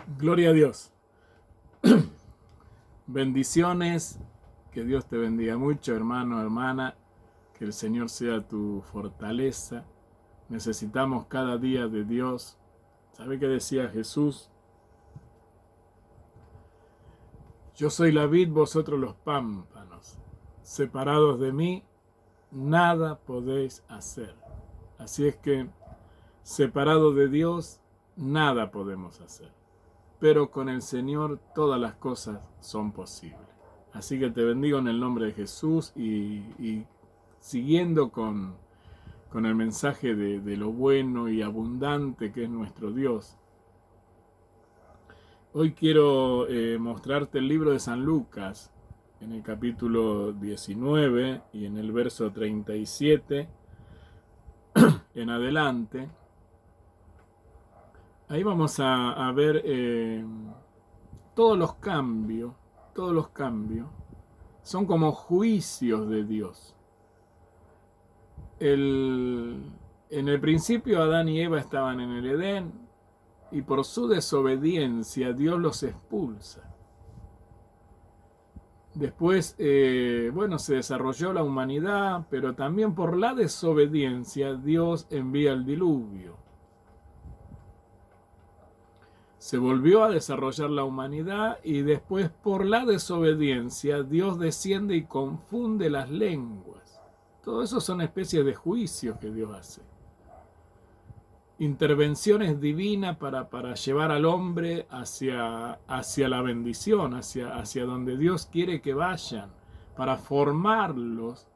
Gloria a Dios. Bendiciones. Que Dios te bendiga mucho, hermano, hermana. Que el Señor sea tu fortaleza. Necesitamos cada día de Dios. ¿Sabe qué decía Jesús? Yo soy la vid, vosotros los pámpanos. Separados de mí, nada podéis hacer. Así es que, separados de Dios, nada podemos hacer. Pero con el Señor todas las cosas son posibles. Así que te bendigo en el nombre de Jesús y siguiendo con el mensaje de lo bueno y abundante que es nuestro Dios. Hoy quiero mostrarte el libro de San Lucas en el capítulo 19 y en el verso 37 en adelante. Ahí vamos a ver todos los cambios son como juicios de Dios. En el principio Adán y Eva estaban en el Edén y por su desobediencia Dios los expulsa. Después, se desarrolló la humanidad, pero también por la desobediencia Dios envía el diluvio. Se volvió a desarrollar la humanidad y después por la desobediencia Dios desciende y confunde las lenguas. Todo eso son especies de juicios que Dios hace. Intervenciones divinas para llevar al hombre hacia la bendición, hacia donde Dios quiere que vayan, para formarlos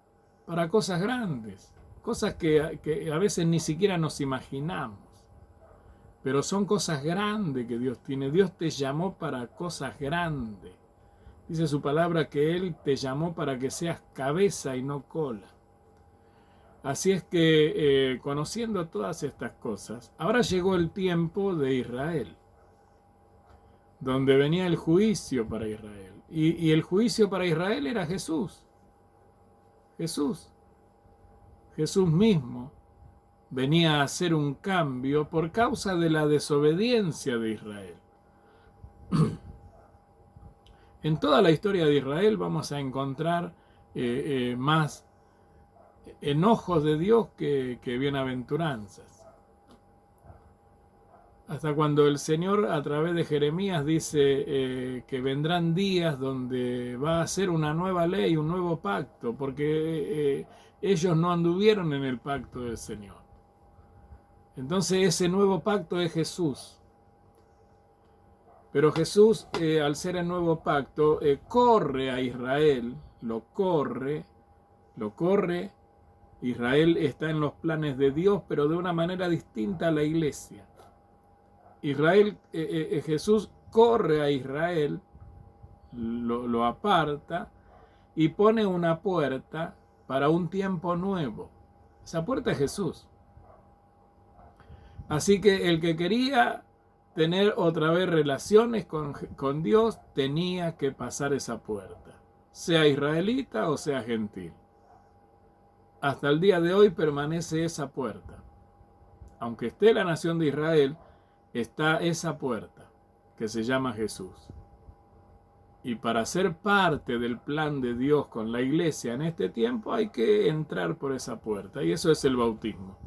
para cosas grandes, cosas que a veces ni siquiera nos imaginamos. Pero son cosas grandes que Dios tiene. Dios te llamó para cosas grandes. Dice su palabra que Él te llamó para que seas cabeza y no cola. Así es que conociendo todas estas cosas, ahora llegó el tiempo de Israel, donde venía el juicio para Israel. Y el juicio para Israel era Jesús. Jesús mismo venía a hacer un cambio por causa de la desobediencia de Israel. En toda la historia de Israel vamos a encontrar más enojos de Dios que bienaventuranzas. Hasta cuando el Señor a través de Jeremías dice que vendrán días donde va a hacer una nueva ley, un nuevo pacto, porque ellos no anduvieron en el pacto del Señor. Entonces ese nuevo pacto es Jesús. Pero Jesús, al ser el nuevo pacto, corre a Israel, lo corre. Israel está en los planes de Dios, pero de una manera distinta a la iglesia. Jesús corre a Israel, lo aparta y pone una puerta para un tiempo nuevo. Esa puerta es Jesús. Así que el que quería tener otra vez relaciones con Dios tenía que pasar esa puerta, sea israelita o sea gentil. Hasta el día de hoy permanece esa puerta. Aunque esté la nación de Israel, está esa puerta que se llama Jesús. Y para ser parte del plan de Dios con la iglesia en este tiempo hay que entrar por esa puerta, y eso es el bautismo.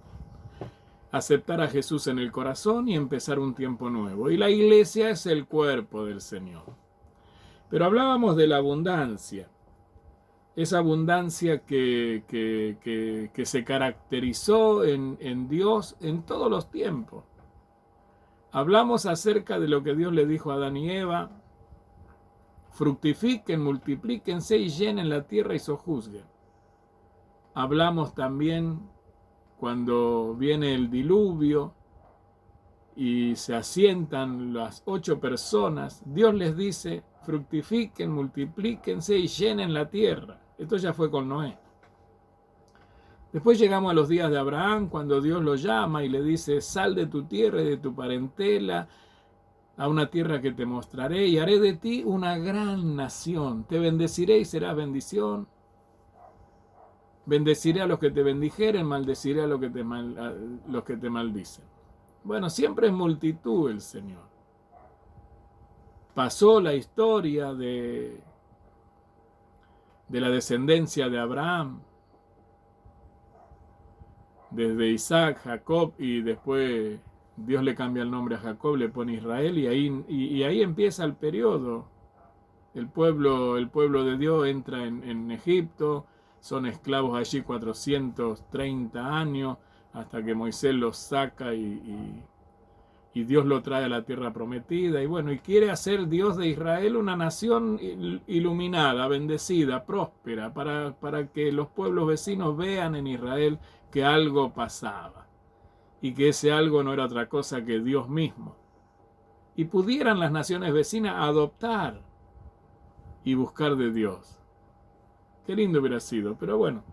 Aceptar a Jesús en el corazón y empezar un tiempo nuevo. Y la iglesia es el cuerpo del Señor. Pero hablábamos de la abundancia. Esa abundancia que se caracterizó en Dios en todos los tiempos. Hablamos acerca de lo que Dios le dijo a Adán y Eva. Fructifiquen, multiplíquense y llenen la tierra y sojuzguen. Hablamos también cuando viene el diluvio y se asientan las 8 personas, Dios les dice, fructifiquen, multiplíquense y llenen la tierra. Esto ya fue con Noé. Después llegamos a los días de Abraham, cuando Dios lo llama y le dice, sal de tu tierra y de tu parentela, a una tierra que te mostraré, y haré de ti una gran nación. Te bendeciré y serás bendición. Bendeciré a los que te bendijeren, maldeciré a los que te maldicen. Bueno, siempre es multitud el Señor. pasó la historia de la descendencia de Abraham, desde Isaac, Jacob, y después Dios le cambia el nombre a Jacob, le pone Israel, y ahí empieza el periodo. El pueblo de Dios entra en Egipto, son esclavos allí 430 años, hasta que Moisés los saca y Dios lo trae a la tierra prometida. Y bueno, y quiere hacer Dios de Israel una nación iluminada, bendecida, próspera, para que los pueblos vecinos vean en Israel que algo pasaba, y que ese algo no era otra cosa que Dios mismo. Y pudieran las naciones vecinas adoptar y buscar de Dios. Qué lindo hubiera sido, pero bueno.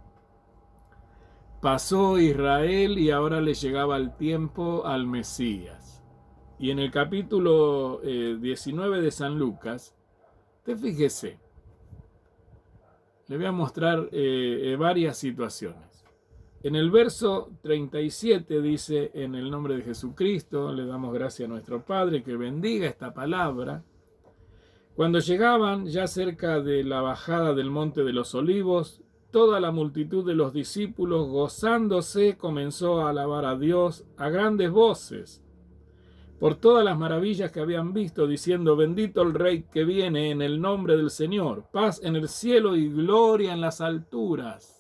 Pasó Israel y ahora le llegaba el tiempo al Mesías. Y en el capítulo 19 de San Lucas, fíjese, le voy a mostrar varias situaciones. En el verso 37 dice: en el nombre de Jesucristo le damos gracias a nuestro Padre, que bendiga esta palabra. Cuando llegaban ya cerca de la bajada del monte de los Olivos, toda la multitud de los discípulos, gozándose, comenzó a alabar a Dios a grandes voces por todas las maravillas que habían visto, diciendo: bendito el Rey que viene en el nombre del Señor, paz en el cielo y gloria en las alturas.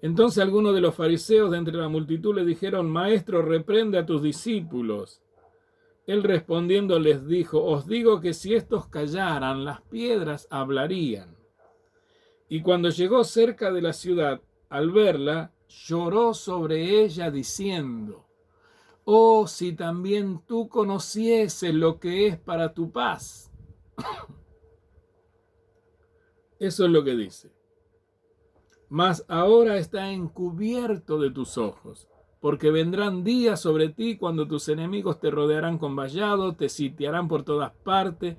Entonces algunos de los fariseos de entre la multitud le dijeron: Maestro, reprende a tus discípulos. Él respondiendo les dijo: os digo que si estos callaran, las piedras hablarían. Y cuando llegó cerca de la ciudad, al verla, lloró sobre ella diciendo: oh, si también tú conocieses lo que es para tu paz. Eso es lo que dice. Mas ahora está encubierto de tus ojos, porque vendrán días sobre ti cuando tus enemigos te rodearán con vallado, te sitiarán por todas partes,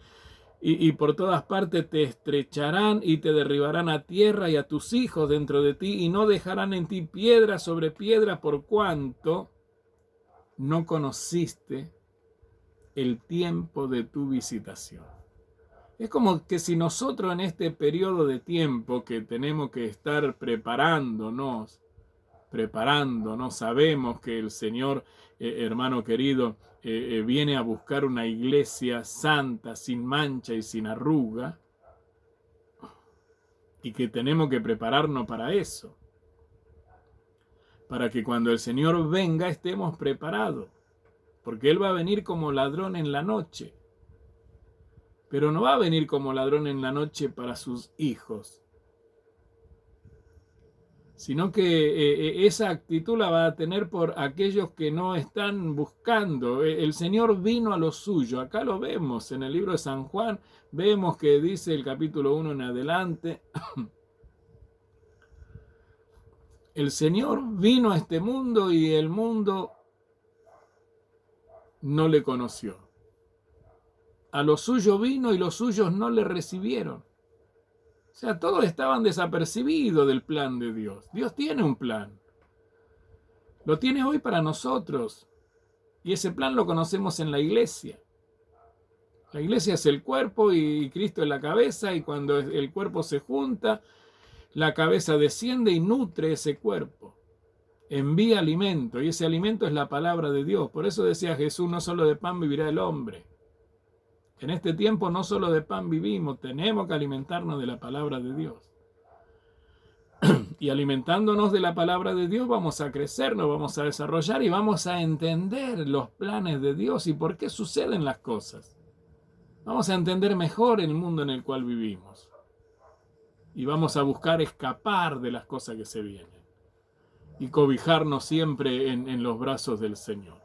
y por todas partes te estrecharán y te derribarán a tierra y a tus hijos dentro de ti, y no dejarán en ti piedra sobre piedra, por cuanto no conociste el tiempo de tu visitación. Es como que si nosotros en este periodo de tiempo que tenemos que estar preparándonos, sabemos que el Señor, hermano querido, viene a buscar una iglesia santa, sin mancha y sin arruga, y que tenemos que prepararnos para eso, para que cuando el Señor venga estemos preparados, porque Él va a venir como ladrón en la noche, pero no va a venir como ladrón en la noche para sus hijos, sino que esa actitud la va a tener por aquellos que no están buscando. El Señor vino a lo suyo. Acá lo vemos en el libro de San Juan, vemos que dice el capítulo 1 en adelante: el Señor vino a este mundo y el mundo no le conoció. A lo suyo vino y los suyos no le recibieron. O sea, todos estaban desapercibidos del plan de Dios. Dios tiene un plan. Lo tiene hoy para nosotros. Y ese plan lo conocemos en la iglesia. La iglesia es el cuerpo y Cristo es la cabeza, y cuando el cuerpo se junta, la cabeza desciende y nutre ese cuerpo. Envía alimento, y ese alimento es la palabra de Dios. Por eso decía Jesús: no solo de pan vivirá el hombre. En este tiempo no solo de pan vivimos, tenemos que alimentarnos de la palabra de Dios. Y alimentándonos de la palabra de Dios vamos a crecer, nos vamos a desarrollar y vamos a entender los planes de Dios y por qué suceden las cosas. Vamos a entender mejor el mundo en el cual vivimos. Y vamos a buscar escapar de las cosas que se vienen y cobijarnos siempre en los brazos del Señor.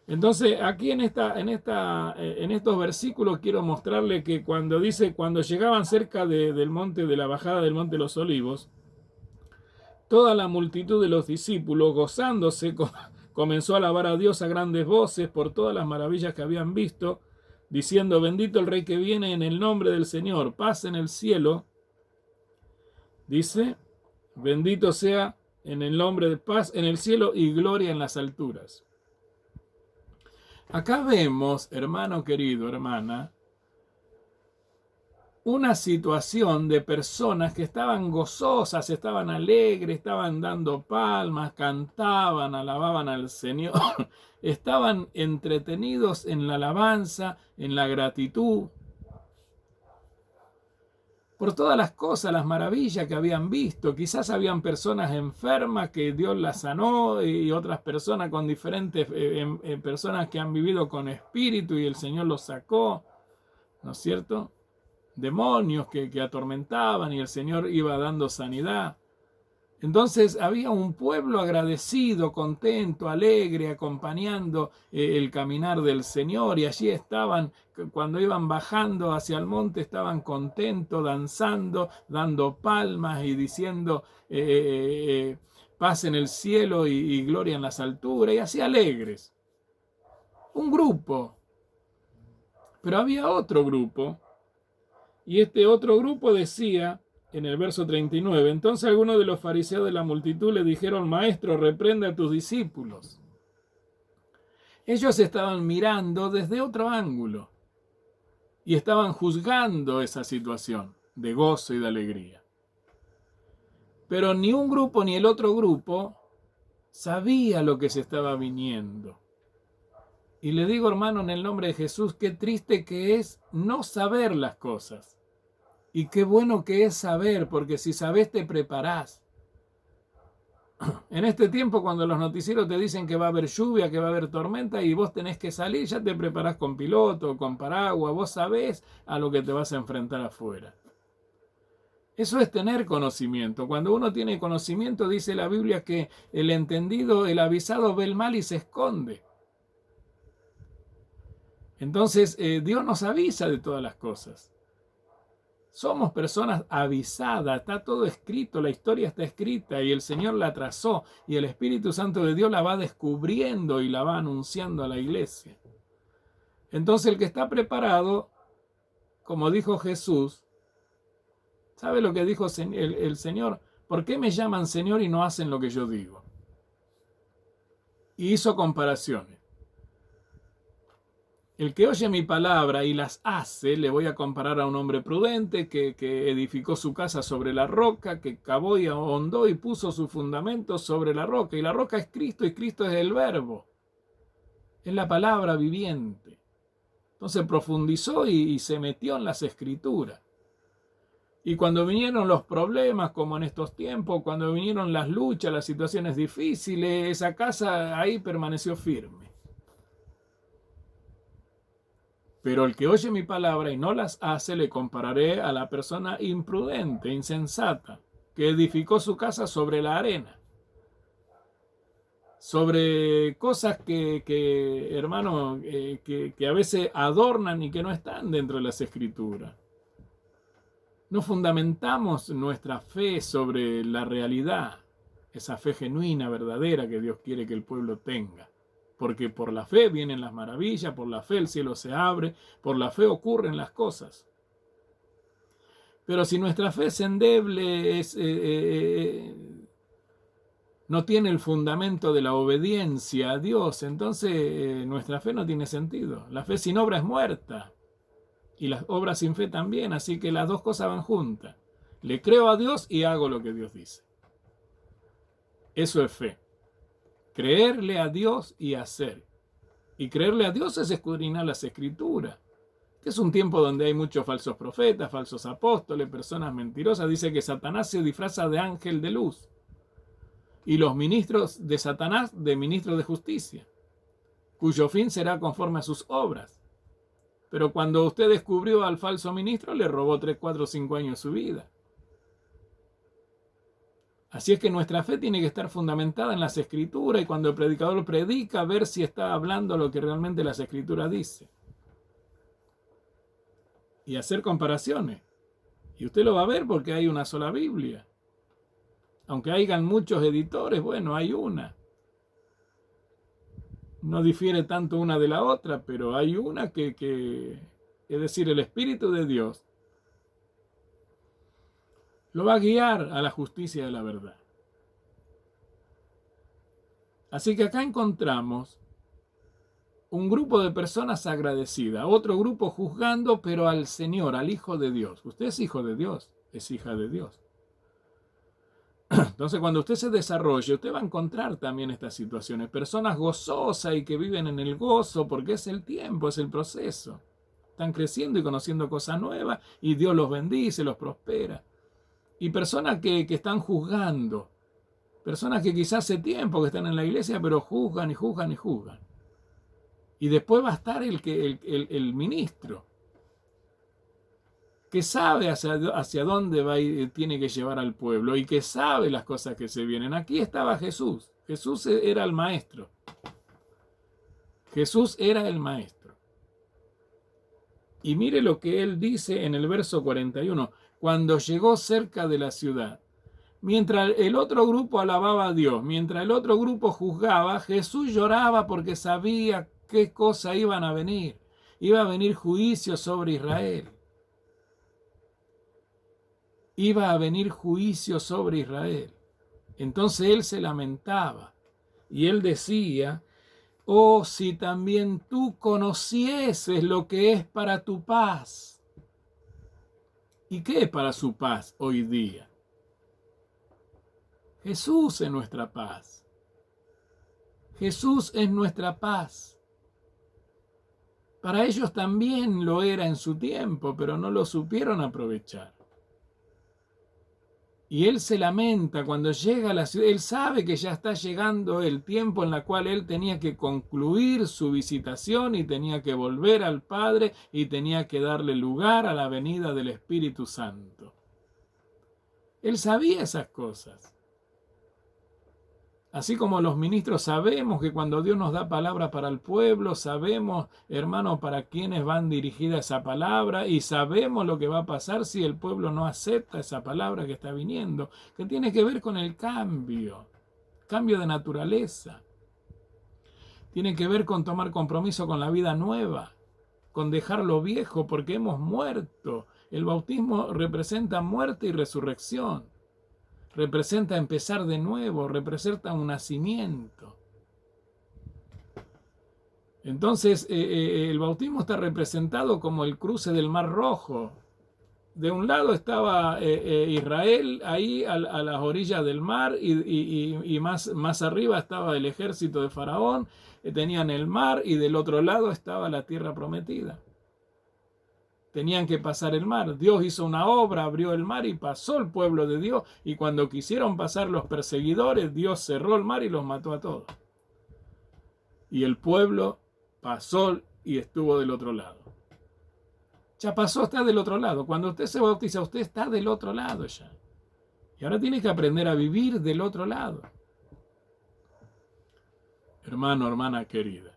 Entonces, aquí en estos versículos quiero mostrarle que cuando dice: cuando llegaban cerca del monte, de la bajada del monte de los Olivos, toda la multitud de los discípulos, gozándose, comenzó a alabar a Dios a grandes voces por todas las maravillas que habían visto, diciendo: bendito el Rey que viene en el nombre del Señor, paz en el cielo. Dice: bendito sea en el nombre de paz en el cielo y gloria en las alturas. Acá vemos, hermano querido, hermana, una situación de personas que estaban gozosas, estaban alegres, estaban dando palmas, cantaban, alababan al Señor, estaban entretenidos en la alabanza, en la gratitud, por todas las cosas, las maravillas que habían visto. Quizás habían personas enfermas que Dios las sanó y otras personas con diferentes personas que han vivido con espíritu y el Señor los sacó, ¿no es cierto? Demonios que atormentaban y el Señor iba dando sanidad. Entonces había un pueblo agradecido, contento, alegre, acompañando el caminar del Señor, y allí estaban, cuando iban bajando hacia el monte, estaban contentos, danzando, dando palmas y diciendo paz en el cielo y gloria en las alturas, y así alegres. Un grupo. Pero había otro grupo, y este otro grupo decía, en el verso 39, entonces algunos de los fariseos de la multitud le dijeron, Maestro, reprende a tus discípulos. Ellos estaban mirando desde otro ángulo y estaban juzgando esa situación de gozo y de alegría. Pero ni un grupo ni el otro grupo sabía lo que se estaba viniendo. Y le digo, hermano, en el nombre de Jesús, qué triste que es no saber las cosas. Y qué bueno que es saber, porque si sabes te preparás. En este tiempo, cuando los noticieros te dicen que va a haber lluvia, que va a haber tormenta y vos tenés que salir, ya te preparás con piloto, con paraguas, vos sabés a lo que te vas a enfrentar afuera. Eso es tener conocimiento. Cuando uno tiene conocimiento, dice la Biblia que el entendido, el avisado ve el mal y se esconde. Entonces, Dios nos avisa de todas las cosas. Somos personas avisadas, está todo escrito, la historia está escrita y el Señor la trazó y el Espíritu Santo de Dios la va descubriendo y la va anunciando a la iglesia. Entonces el que está preparado, como dijo Jesús, ¿sabe lo que dijo el Señor? ¿Por qué me llaman Señor y no hacen lo que yo digo? Y hizo comparaciones. El que oye mi palabra y las hace, le voy a comparar a un hombre prudente que edificó su casa sobre la roca, que cavó y ahondó y puso sus fundamentos sobre la roca. Y la roca es Cristo y Cristo es el verbo. Es la palabra viviente. Entonces profundizó y se metió en las escrituras. Y cuando vinieron los problemas, como en estos tiempos, cuando vinieron las luchas, las situaciones difíciles, esa casa ahí permaneció firme. Pero el que oye mi palabra y no las hace, le compararé a la persona imprudente, insensata, que edificó su casa sobre la arena. Sobre cosas hermano, que a veces adornan y que no están dentro de las Escrituras. No fundamentamos nuestra fe sobre la realidad, esa fe genuina, verdadera que Dios quiere que el pueblo tenga. Porque por la fe vienen las maravillas, por la fe el cielo se abre, por la fe ocurren las cosas. Pero si nuestra fe es endeble, no tiene el fundamento de la obediencia a Dios, entonces nuestra fe no tiene sentido. La fe sin obra es muerta, y las obras sin fe también, así que las dos cosas van juntas. Le creo a Dios y hago lo que Dios dice. Eso es fe. Creerle a Dios y hacer. Y creerle a Dios es escudriñar las Escrituras. Es un tiempo donde hay muchos falsos profetas, falsos apóstoles, personas mentirosas. Dice que Satanás se disfraza de ángel de luz. Y los ministros de Satanás de ministros de justicia, cuyo fin será conforme a sus obras. Pero cuando usted descubrió al falso ministro, le robó 3, 4, 5 años de su vida. Así es que nuestra fe tiene que estar fundamentada en las Escrituras, y cuando el predicador predica, ver si está hablando lo que realmente las Escrituras dice. Y hacer comparaciones. Y usted lo va a ver porque hay una sola Biblia. Aunque hayan muchos editores, bueno, hay una. No difiere tanto una de la otra, pero hay una que es decir, el Espíritu de Dios lo va a guiar a la justicia de la verdad. Así que acá encontramos un grupo de personas agradecidas, otro grupo juzgando, pero al Señor, al Hijo de Dios. Usted es hijo de Dios, es hija de Dios. Entonces, cuando usted se desarrolle, usted va a encontrar también estas situaciones. Personas gozosas y que viven en el gozo, porque es el tiempo, es el proceso. Están creciendo y conociendo cosas nuevas y Dios los bendice, los prospera. Y personas que están juzgando. Personas que quizás hace tiempo que están en la iglesia, pero juzgan y juzgan y juzgan. Y después va a estar el ministro, que sabe hacia dónde va y tiene que llevar al pueblo y que sabe las cosas que se vienen. Aquí estaba Jesús. Jesús era el maestro. Jesús era el maestro. Y mire lo que él dice en el verso 41. Cuando llegó cerca de la ciudad, mientras el otro grupo alababa a Dios, mientras el otro grupo juzgaba, Jesús lloraba porque sabía qué cosas iban a venir. Iba a venir juicio sobre Israel. Iba a venir juicio sobre Israel. Entonces él se lamentaba y él decía: oh, si también tú conocieses lo que es para tu paz. ¿Y qué es para su paz hoy día? Jesús es nuestra paz. Jesús es nuestra paz. Para ellos también lo era en su tiempo, pero no lo supieron aprovechar. Y él se lamenta cuando llega a la ciudad. Él sabe que ya está llegando el tiempo en el cual él tenía que concluir su visitación y tenía que volver al Padre y tenía que darle lugar a la venida del Espíritu Santo. Él sabía esas cosas. Así como los ministros sabemos que cuando Dios nos da palabra para el pueblo, sabemos, hermano, para quiénes van dirigida esa palabra y sabemos lo que va a pasar si el pueblo no acepta esa palabra que está viniendo, que tiene que ver con el cambio de naturaleza. Tiene que ver con tomar compromiso con la vida nueva, con dejar lo viejo porque hemos muerto. El bautismo representa muerte y resurrección. Representa empezar de nuevo, representa un nacimiento. Entonces, el bautismo está representado como el cruce del Mar Rojo. De un lado estaba Israel, ahí a las orillas del mar, y más arriba estaba el ejército de Faraón, tenían el mar, y del otro lado estaba la tierra prometida. Tenían que pasar el mar. Dios hizo una obra, abrió el mar y pasó el pueblo de Dios. Y cuando quisieron pasar los perseguidores, Dios cerró el mar y los mató a todos. Y el pueblo pasó y estuvo del otro lado. Ya pasó, está del otro lado. Cuando usted se bautiza, usted está del otro lado ya. Y ahora tiene que aprender a vivir del otro lado. Hermano, hermana querida.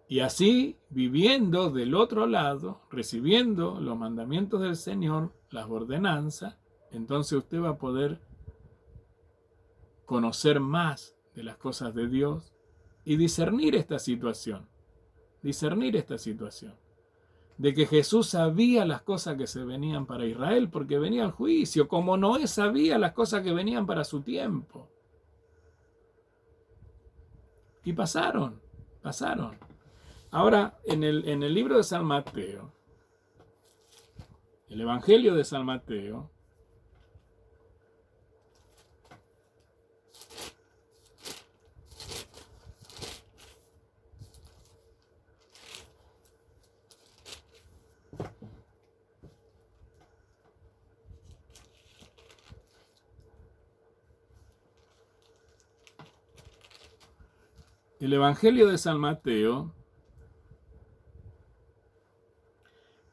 Y así, viviendo del otro lado, recibiendo los mandamientos del Señor, las ordenanzas, entonces usted va a poder conocer más de las cosas de Dios y discernir esta situación. Discernir esta situación. De que Jesús sabía las cosas que se venían para Israel porque venía el juicio, como Noé sabía las cosas que venían para su tiempo. Y pasaron. Ahora, en el libro de San Mateo, el Evangelio de San Mateo,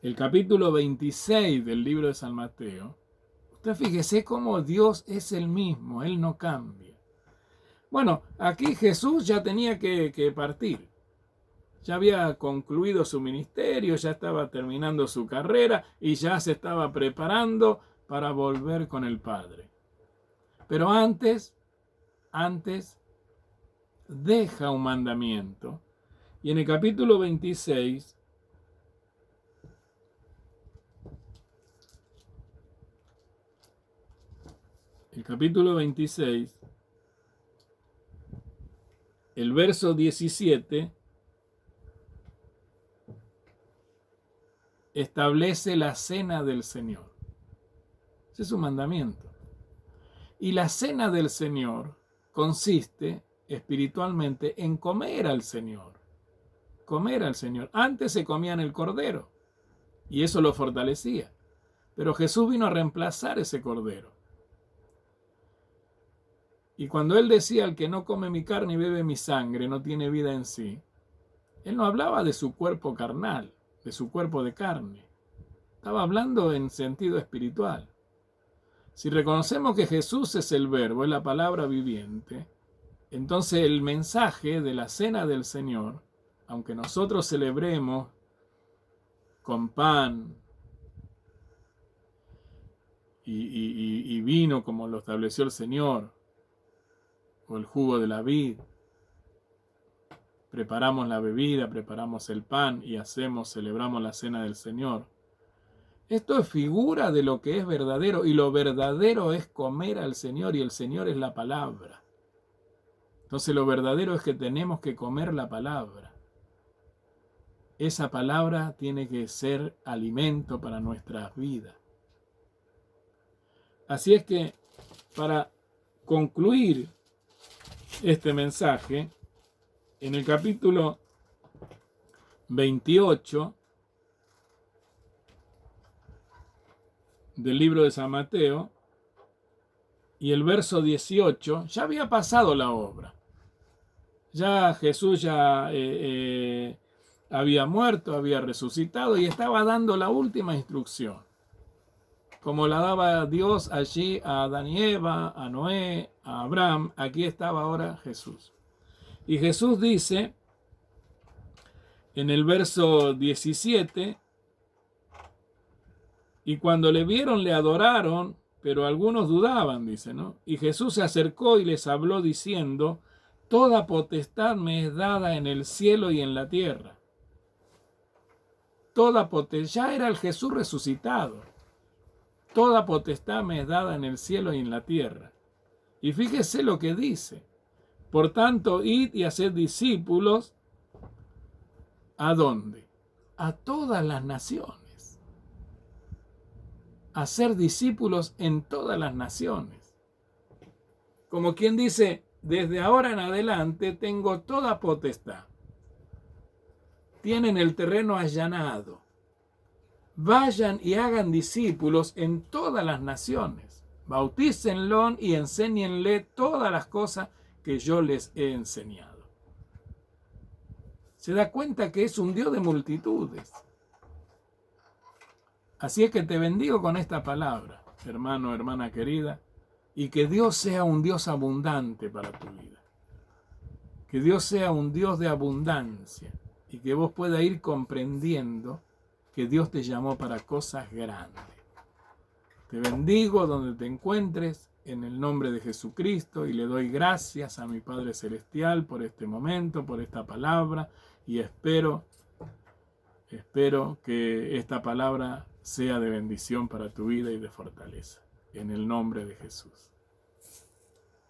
el capítulo 26 del libro de San Mateo, usted fíjese cómo Dios es el mismo, Él no cambia. Bueno, aquí Jesús ya tenía que partir. Ya había concluido su ministerio, ya estaba terminando su carrera y ya se estaba preparando para volver con el Padre. Pero antes deja un mandamiento. Y en el capítulo 26, el verso 17, establece la cena del Señor. Ese es un mandamiento. Y la cena del Señor consiste espiritualmente en comer al Señor. Comer al Señor. Antes se comían el cordero y eso lo fortalecía. Pero Jesús vino a reemplazar ese cordero. Y cuando Él decía, el que no come mi carne y bebe mi sangre no tiene vida en sí, Él no hablaba de su cuerpo carnal, de su cuerpo de carne. Estaba hablando en sentido espiritual. Si reconocemos que Jesús es el Verbo, es la palabra viviente, entonces el mensaje de la cena del Señor, aunque nosotros celebremos con pan y vino como lo estableció el Señor, o el jugo de la vid, preparamos la bebida, preparamos el pan y celebramos la cena del Señor. Esto es figura de lo que es verdadero, y lo verdadero es comer al Señor, y el Señor es la palabra. Entonces lo verdadero es que tenemos que comer la palabra. Esa palabra tiene que ser alimento para nuestras vidas. Así es que, para concluir este mensaje, en el capítulo 28 del libro de San Mateo y el verso 18, ya había pasado la obra. Ya Jesús había muerto, había resucitado y estaba dando la última instrucción. Como la daba Dios allí a Adán y Eva, a Noé, a Abraham, aquí estaba ahora Jesús. Y Jesús dice en el verso 17, y cuando le vieron le adoraron, pero algunos dudaban, dice, ¿no? Y Jesús se acercó y les habló diciendo, toda potestad me es dada en el cielo y en la tierra. Toda potestad, ya era el Jesús resucitado. Toda potestad me es dada en el cielo y en la tierra. Y fíjese lo que dice. Por tanto, id y haced discípulos. ¿A dónde? A todas las naciones. Hacer discípulos en todas las naciones. Como quien dice, desde ahora en adelante tengo toda potestad. Tienen el terreno allanado. Vayan y hagan discípulos en todas las naciones. Bautícenlos y enséñenle todas las cosas que yo les he enseñado. Se da cuenta que es un Dios de multitudes. Así es que te bendigo con esta palabra, hermano, hermana querida, y que Dios sea un Dios abundante para tu vida. Que Dios sea un Dios de abundancia y que vos puedas ir comprendiendo que Dios te llamó para cosas grandes. Te bendigo donde te encuentres en el nombre de Jesucristo y le doy gracias a mi Padre Celestial por este momento, por esta palabra, y espero que esta palabra sea de bendición para tu vida y de fortaleza. En el nombre de Jesús.